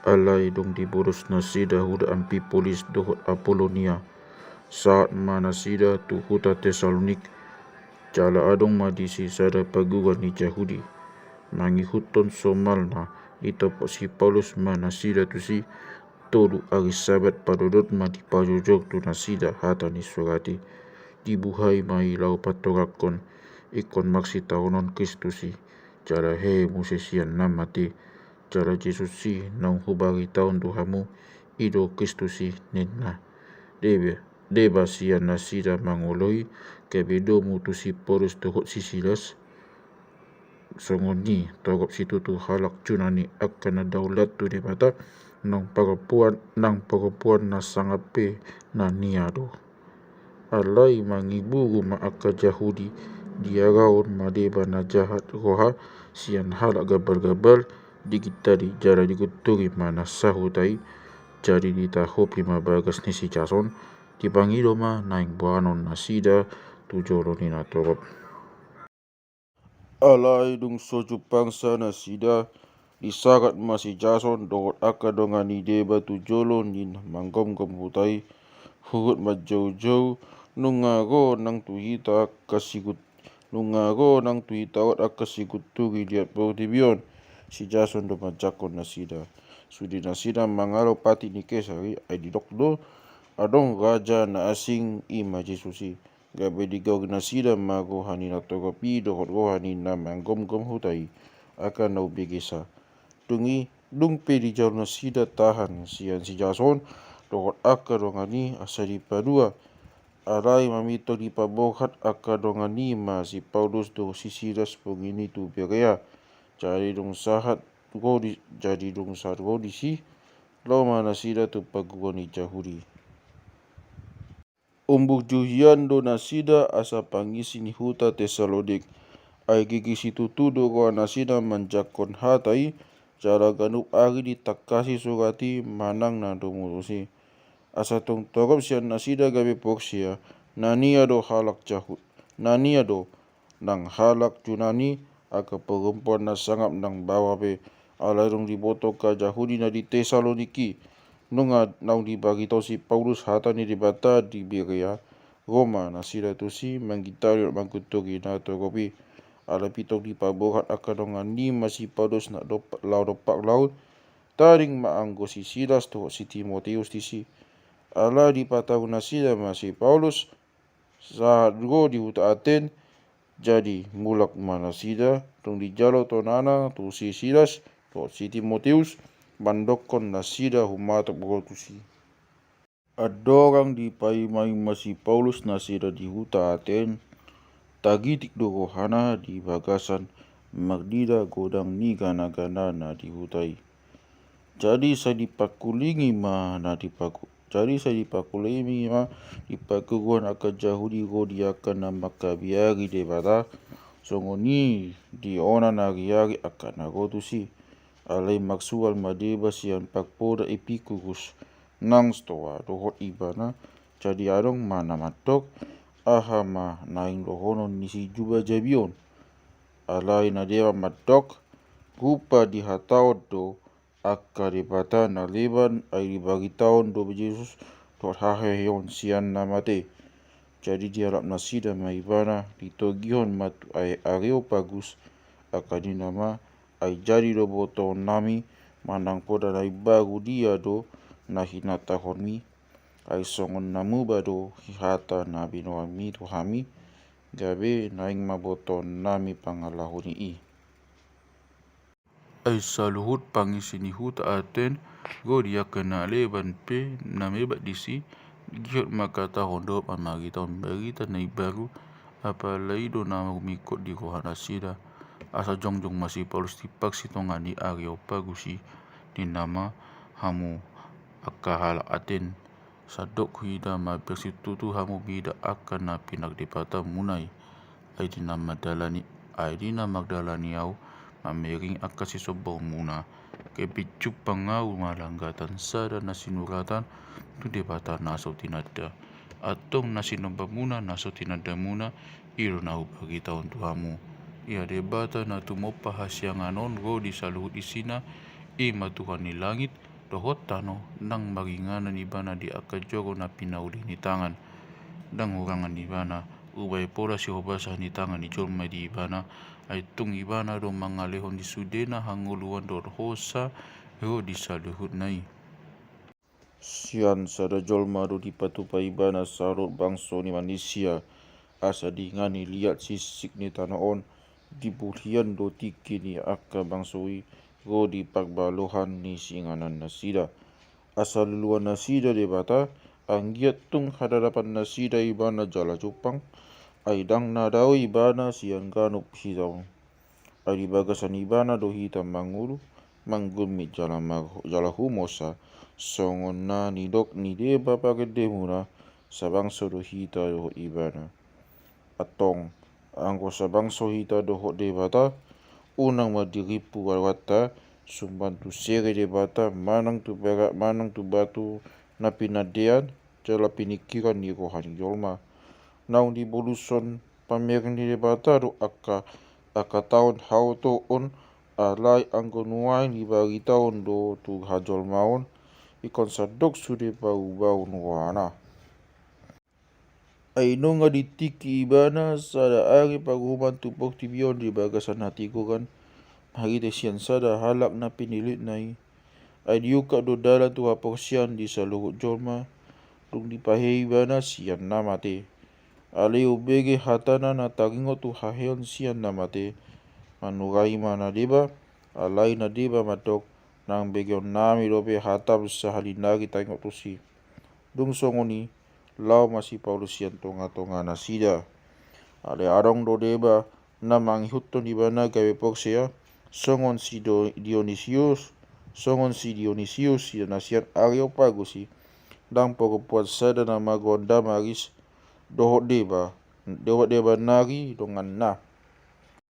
Alai dong diboros nasida huda ampi polis dohot Apolonia. Saat manasida tu huta Tesalonik. Jala adong madisi sada paguan ni Jahudi. Mangihuton somalna ito po si Paulus manasida tu si todo ari sabat padodot mati pajojog tu nasida hata ni surati. Dibuhay mailaw patorakon ikon maksi taonon Kristusi. Jala he musesian namati. Jala Jesusi nang hubari taon Tuhamu ido Kristusi nenna. Deba sian nasida mangoloi kebedo mutusi Paulus tohot sisilas. Songoni togop situ tu halak cunani akan daulat tu debata nang pagapuan na sangape na niado. Alai mangiburu maaka Jahudi diaraon madeba na jahat roha sian halak gabal-gabal digitari jara diguturi mana sahutai jadi ditahopi mabagas ni si Jason dipanggilo ma naing buanon nasida tujolo ni natorop. Alai dung soju pangsa nasida disarat masih Jason dogot akadongani deba tujolo nin manggom-gom hutai hurut majau-jau nungago nang tuhita kasigut akasigut turi liat bordibion si Jason do majakon nasida sudi nasida mangalo pati ni kesari ay didokdo adong raja na asing ima Jesusi gabe digau nasida mago hani na togopi dohot rohani na manggom-gom hutai akan nau begesa dungi dungpe di jauh nasida tahan sian si Jason dohot akadongani asari padua alai mamito di pabohat akadongani ma si Paulus do si Silas pengini tu Berea jadi dong sahat godi si lo mana sida tu paguan ni Jahudi. Umbuk juhian do nasida asa pangisi ni huta Tesalonik ay gigisi tutudo ko nasida manjakon hatai jara ganup ari ditakasi surati manang na dumurusi asa tong torop sian nasida gabe porsia nania do nang halak junani aka perempuan na sangap nang bawa be alarong diboto ka Jahudi na di Tesaloniki nunga nang dibagi tau si Paulus hata ni dibata di Berea Roma nasida tu si manggitari mangkutugi na togopi ala pitong di pabohat akadongan ni masih Paulus na dopak laut taring maanggo si Silas to si Timoteus si ala di patahu nasida masih Paulus saat go di huta Aten jadi mulak manasida tong di jalo tonana tu si Silas to si Timoteus bandokon nasida humatop gotusi. Adorang di paimai masih Paulus nasida di huta Aten tagitik do rohana di bagasan magdida godang ni gana-gana na di hutai. Jadi saya dipakulingi ma dipakuguan akan Jahudi godi akan na makabiari debata songoni di ona nariari akan nagotusi alai maksual madeba sian pakpoda Epikukus nang stoa dohot ibana jadi adong mana matok ahama naing dohonon nisi juba jabion alai nadeba matok rupa dihataot do akka debata na leban ay dibagi taon do Yesus dohot haheyon sian namate jadi diharap nasida maibana ditogihon matu ay Areopagus akadi nama ay jadi do boto nami manang poda na baru dia do na hinatahon mi ay songon namu bado hihata na binoami tuhami gabe naing maboto nami pangalahuni i ay saluhut pangisi ni huta Aten go dia kena leban pe namebat disi giot makata hondo pamagi tahun berita na baru apa laido na mikot di rohana sida asa jongjong masih Paulus dipaksi tongani Areopagusi di nama hamu akahala Aten sadok huida ma bersitutu hamu bida akan na pinak dipata munai ay dina Magdalani au mamering akasi sobaw muna kay pichup pangau malanggatan sada na sinuratan tu debata naso tinada atong nasinomba muna naso tinada muna iro na bagi taon tuhamu ia debata na tumopa hasyanganon go di saluhut isina Tuhan ni langit, dohot tano, nang maginganan ibana di akajogo na pinauli ni tangan. Dang hurangan ibana, ubay pola si hobasa ni tangan ni jolma di ibana, ay tung ibana do mangalehon di sudena hanguluan do hosa, ho di saluhut nai. Sian sada jolma do dipatupa ibana sarut bangso ni manusia, asa di ngani liat sisik ni tanaon, dibulian do tiki ni akka bangsoi, go di pagbaluhan ni singanan nasida. Asa luluan nasida de bata, anggiat tung hadarapan nasida ibana jala jupang, ay dang nadao ibana siang ganup hitaw. Ay bagasan ibana do hitam mangulu, manggumit jala humosa, songon na nidok ni deba pagede muna, sabang do hita do ibana. Atong, angko sabang hita do debata, unang madiripu walwata, sumbantu sere debata, manang tu berak, manang tu batu, na pinadean, jala pinikiran ni rohani jolma. Naung di boluson pameran di debata do aka tahun hau to on, alai angko nuai ni bagi tahun do tu hajol maon, ikon sadok sude bau nuana. Aino nga ditiki ibana sada ari paguman tupok tibion di bagasan hatiku kan. Hari sian sada halak na pinilit nai. Ay diuka do dala tu haporsian di saluhut jolma. Tung dipahe ibana sian na mate. Ale ubege hatana na taringo tu haheon sian na mate. Manurai mana deba, alai na deba matok. Nang begion nami dobe hatam sahalinari taringo tu si. Dung songoni. Lau masih Paulusian tonga-tonga nasida. Ale arong do deba na manghuton di bana gawe poksea, songon si Dionysius si nasian Areopagusi, dang pagpuat sada na magonda maris dohot deba nari dongan na.